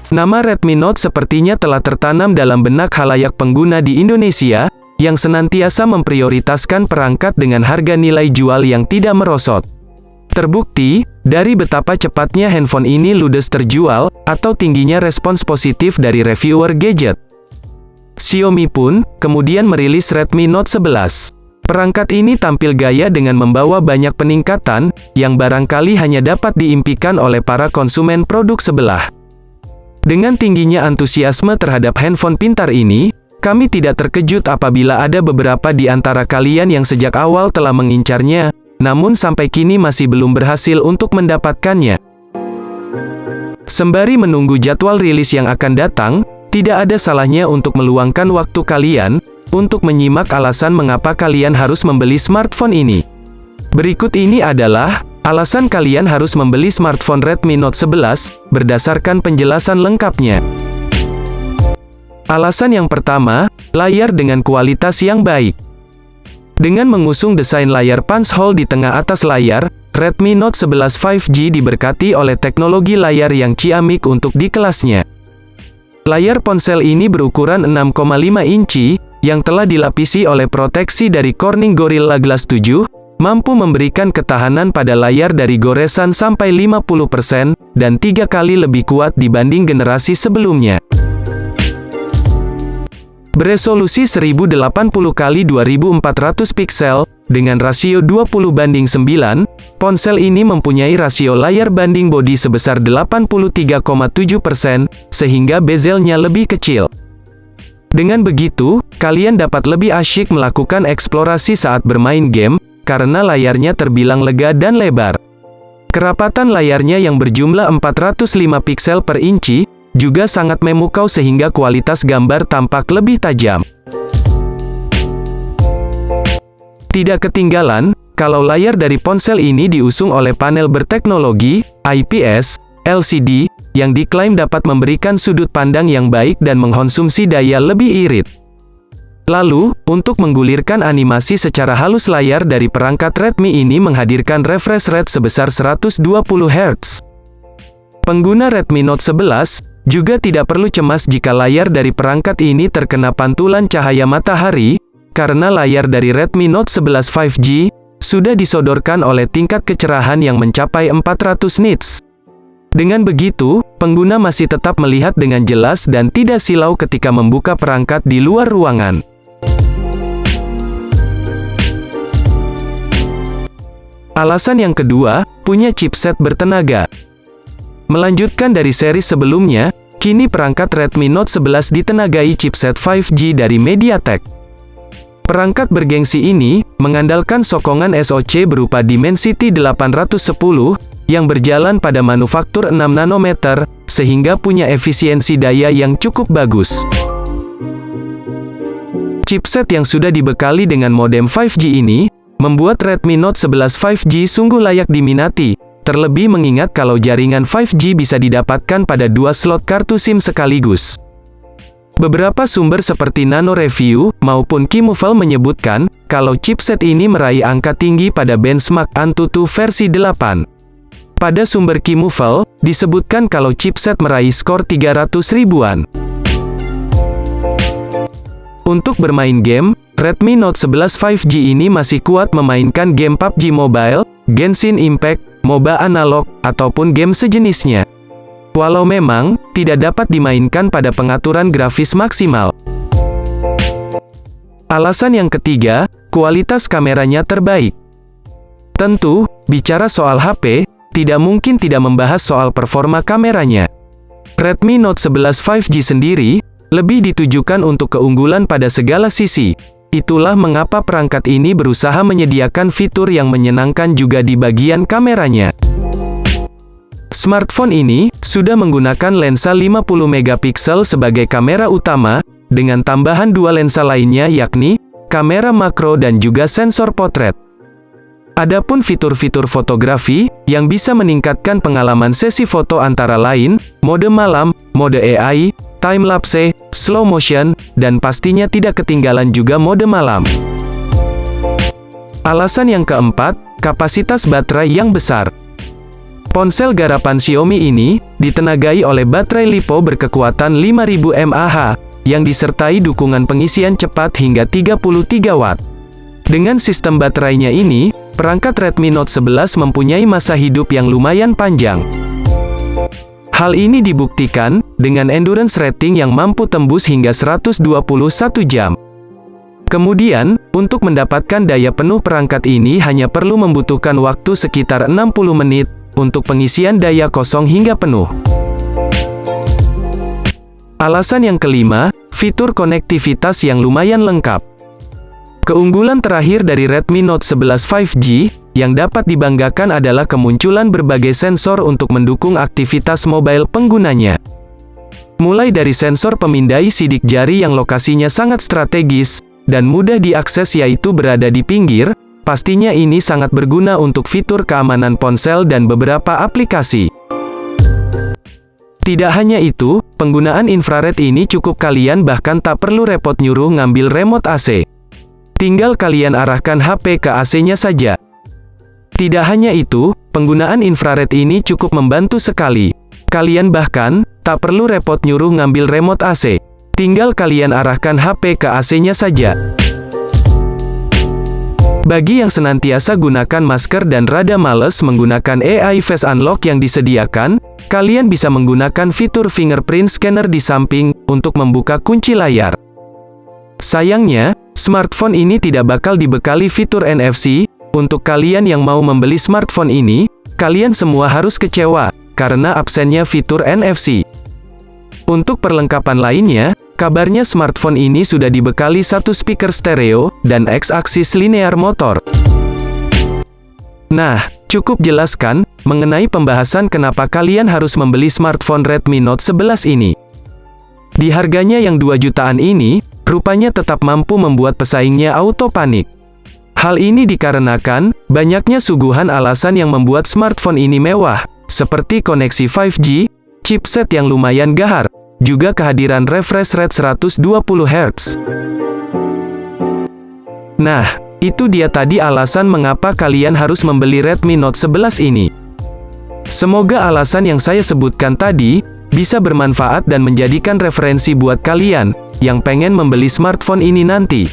Nama Redmi Note sepertinya telah tertanam dalam benak khalayak pengguna di Indonesia, yang senantiasa memprioritaskan perangkat dengan harga nilai jual yang tidak merosot. Terbukti, dari betapa cepatnya handphone ini ludes terjual, atau tingginya respons positif dari reviewer gadget. Xiaomi pun, kemudian merilis Redmi Note 11. Perangkat ini tampil gaya dengan membawa banyak peningkatan, yang barangkali hanya dapat diimpikan oleh para konsumen produk sebelah. Dengan tingginya antusiasme terhadap handphone pintar ini, kami tidak terkejut apabila ada beberapa di antara kalian yang sejak awal telah mengincarnya, namun sampai kini masih belum berhasil untuk mendapatkannya. Sembari menunggu jadwal rilis yang akan datang, tidak ada salahnya untuk meluangkan waktu kalian, untuk menyimak alasan mengapa kalian harus membeli smartphone ini. Berikut ini adalah alasan kalian harus membeli smartphone Redmi Note 11, berdasarkan penjelasan lengkapnya. Alasan yang pertama, layar dengan kualitas yang baik. Dengan mengusung desain layar punch hole di tengah atas layar, Redmi Note 11 5G diberkati oleh teknologi layar yang ciamik untuk di kelasnya. Layar ponsel ini berukuran 6,5 inci, yang telah dilapisi oleh proteksi dari Corning Gorilla Glass 7, mampu memberikan ketahanan pada layar dari goresan sampai 50%, dan 3 kali lebih kuat dibanding generasi sebelumnya. Beresolusi 1080x2400 piksel, dengan rasio 20:9, ponsel ini mempunyai rasio layar banding bodi sebesar 83,7%, sehingga bezelnya lebih kecil. Dengan begitu, kalian dapat lebih asyik melakukan eksplorasi saat bermain game, karena layarnya terbilang lega dan lebar. Kerapatan layarnya yang berjumlah 405 piksel per inci, juga sangat memukau sehingga kualitas gambar tampak lebih tajam. Tidak ketinggalan, kalau layar dari ponsel ini diusung oleh panel berteknologi IPS LCD, yang diklaim dapat memberikan sudut pandang yang baik dan mengkonsumsi daya lebih irit. Lalu, untuk menggulirkan animasi secara halus, layar dari perangkat Redmi ini menghadirkan refresh rate sebesar 120 Hz. Pengguna Redmi Note 11 juga tidak perlu cemas jika layar dari perangkat ini terkena pantulan cahaya matahari, karena layar dari Redmi Note 11 5G sudah disodorkan oleh tingkat kecerahan yang mencapai 400 nits. Dengan begitu, pengguna masih tetap melihat dengan jelas dan tidak silau ketika membuka perangkat di luar ruangan. Alasan yang kedua, punya chipset bertenaga. Melanjutkan dari seri sebelumnya, kini perangkat Redmi Note 11 ditenagai chipset 5G dari MediaTek. Perangkat bergengsi ini mengandalkan sokongan SoC berupa Dimensity 810 yang berjalan pada manufaktur 6 nanometer, sehingga punya efisiensi daya yang cukup bagus. Chipset yang sudah dibekali dengan modem 5G ini membuat Redmi Note 11 5G sungguh layak diminati, terlebih mengingat kalau jaringan 5G bisa didapatkan pada 2 slot kartu SIM sekaligus. Beberapa sumber seperti Nano Review maupun Qmufel menyebutkan kalau chipset ini meraih angka tinggi pada benchmark Antutu versi 8. Pada sumber Qmufel, disebutkan kalau chipset meraih skor 300 ribuan. Untuk bermain game, Redmi Note 11 5G ini masih kuat memainkan game PUBG Mobile, Genshin Impact, MOBA analog, ataupun game sejenisnya. Walau memang tidak dapat dimainkan pada pengaturan grafis maksimal. Alasan yang ketiga, kualitas kameranya terbaik. Tentu, bicara soal HP, tidak mungkin tidak membahas soal performa kameranya. Redmi Note 11 5G sendiri lebih ditujukan untuk keunggulan pada segala sisi. Itulah mengapa perangkat ini berusaha menyediakan fitur yang menyenangkan juga di bagian kameranya. Smartphone ini sudah menggunakan lensa 50 megapiksel sebagai kamera utama, dengan tambahan 2 lensa lainnya yakni kamera makro dan juga sensor potret. Adapun fitur-fitur fotografi yang bisa meningkatkan pengalaman sesi foto antara lain mode malam, mode AI, time-lapse, slow motion, dan pastinya tidak ketinggalan juga mode malam. Alasan yang keempat, kapasitas baterai yang besar. Ponsel garapan Xiaomi ini ditenagai oleh baterai LiPo berkekuatan 5000 mAh yang disertai dukungan pengisian cepat hingga 33 Watt. Dengan sistem baterainya ini, perangkat Redmi Note 11 mempunyai masa hidup yang lumayan panjang. Hal ini dibuktikan dengan endurance rating yang mampu tembus hingga 121 jam. Kemudian, untuk mendapatkan daya penuh perangkat ini hanya perlu membutuhkan waktu sekitar 60 menit untuk pengisian daya kosong hingga penuh. Alasan yang kelima, fitur konektivitas yang lumayan lengkap. Keunggulan terakhir dari Redmi Note 11 5G yang dapat dibanggakan adalah kemunculan berbagai sensor untuk mendukung aktivitas mobile penggunanya. Mulai dari sensor pemindai sidik jari yang lokasinya sangat strategis dan mudah diakses yaitu berada di pinggir, pastinya ini sangat berguna untuk fitur keamanan ponsel dan beberapa aplikasi. Tidak hanya itu, penggunaan infrared ini cukup, kalian bahkan tak perlu repot nyuruh ngambil remote AC. Tinggal kalian arahkan HP ke AC-nya saja. Tidak hanya itu, penggunaan infrared ini cukup membantu sekali. Kalian bahkan tak perlu repot nyuruh ngambil remote AC. Tinggal kalian arahkan HP ke AC-nya saja. Bagi yang senantiasa gunakan masker dan rada males menggunakan AI Face Unlock yang disediakan, kalian bisa menggunakan fitur fingerprint scanner di samping untuk membuka kunci layar. Sayangnya, smartphone ini tidak bakal dibekali fitur NFC. Untuk kalian yang mau membeli smartphone ini, kalian semua harus kecewa karena absennya fitur NFC. Untuk perlengkapan lainnya, kabarnya smartphone ini sudah dibekali satu speaker stereo dan X-aksis linear motor. Nah, cukup jelaskan mengenai pembahasan kenapa kalian harus membeli smartphone Redmi Note 11 ini. Di harganya yang 2 jutaan ini, rupanya tetap mampu membuat pesaingnya auto panik. Hal ini dikarenakan banyaknya suguhan alasan yang membuat smartphone ini mewah, seperti koneksi 5G, chipset yang lumayan gahar, juga kehadiran refresh rate 120 Hz. Nah, itu dia tadi alasan mengapa kalian harus membeli Redmi Note 11 ini. Semoga alasan yang saya sebutkan tadi bisa bermanfaat dan menjadikan referensi buat kalian yang pengen membeli smartphone ini nanti.